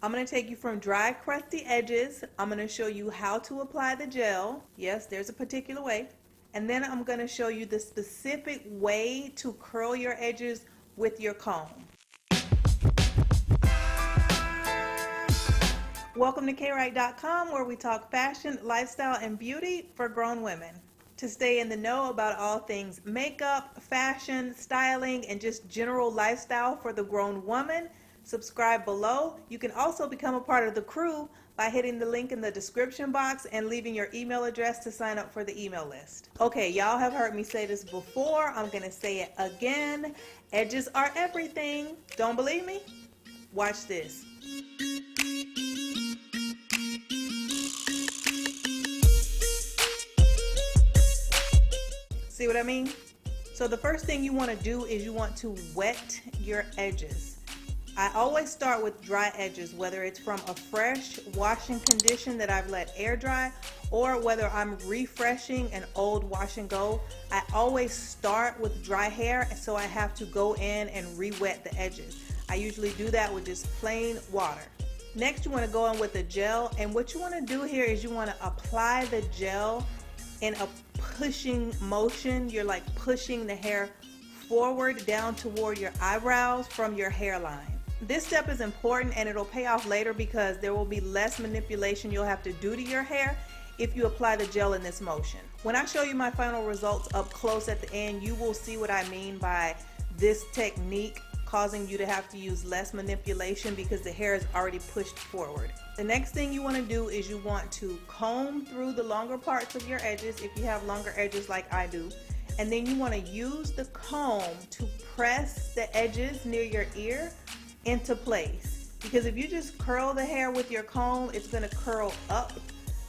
I'm going to take you from dry, crusty edges. I'm going to show you how to apply the gel. Yes, there's a particular way. And then I'm going to show you the specific way to curl your edges with your comb. Welcome to KayeWright.com, where we talk fashion, lifestyle, and beauty for grown women. To stay in the know about all things makeup, fashion, styling, and just general lifestyle for the grown woman, subscribe below. You can also become a part of the crew by hitting the link in the description box and leaving your email address to sign up for the email list. Okay, y'all have heard me say this before. I'm going to say it again. Edges are everything. Don't believe me? Watch this. See what I mean? So the first thing you want to do is you want to wet your edges. I always start with dry edges, whether it's from a fresh washing condition that I've let air dry or whether I'm refreshing an old wash and go. I always start with dry hair, so I have to go in and re-wet the edges. I usually do that with just plain water. Next, you want to go in with a gel, and what you want to do here is you want to apply the gel in a pushing motion. You're like pushing the hair forward down toward your eyebrows from your hairline. This step is important and it'll pay off later because there will be less manipulation you'll have to do to your hair if you apply the gel in this motion. When I show you my final results up close at the end, you will see what I mean by this technique causing you to have to use less manipulation because the hair is already pushed forward. The next thing you want to do is you want to comb through the longer parts of your edges if you have longer edges like I do. And then you want to use the comb to press the edges near your ear into place, because if you just curl the hair with your comb, it's going to curl up,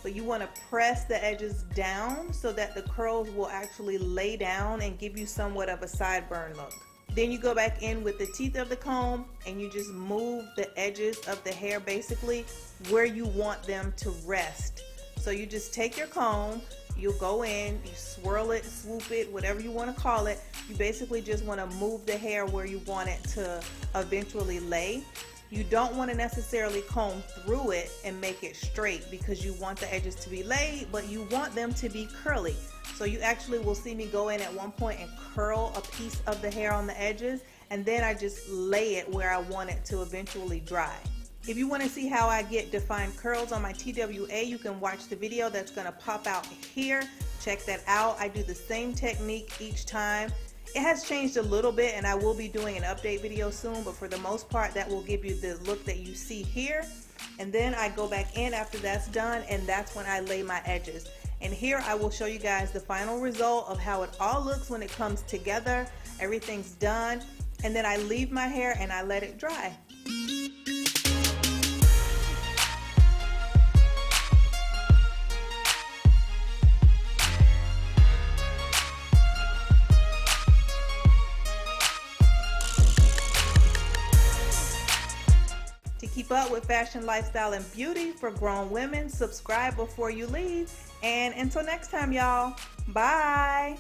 but you want to press the edges down so that the curls will actually lay down and give you somewhat of a sideburn look. Then you go back in with the teeth of the comb and you just move the edges of the hair basically where you want them to rest. So you just take your comb, you'll go in, you swirl it, swoop it, whatever you want to call it. You basically just want to move the hair where you want it to eventually lay. You don't want to necessarily comb through it and make it straight because you want the edges to be laid, but you want them to be curly. So you actually will see me go in at one point and curl a piece of the hair on the edges, and then I just lay it where I want it to eventually dry. If you want to see how I get defined curls on my TWA, you can watch the video that's going to pop out here. Check that out. I do the same technique each time. It has changed a little bit and I will be doing an update video soon, but for the most part that will give you the look that you see here. And then I go back in after that's done, and that's when I lay my edges. And here I will show you guys the final result of how it all looks when it comes together. Everything's done, and then I leave my hair and I let it dry. To keep up with fashion, lifestyle, and beauty for grown women, subscribe before you leave. And until next time, y'all, bye.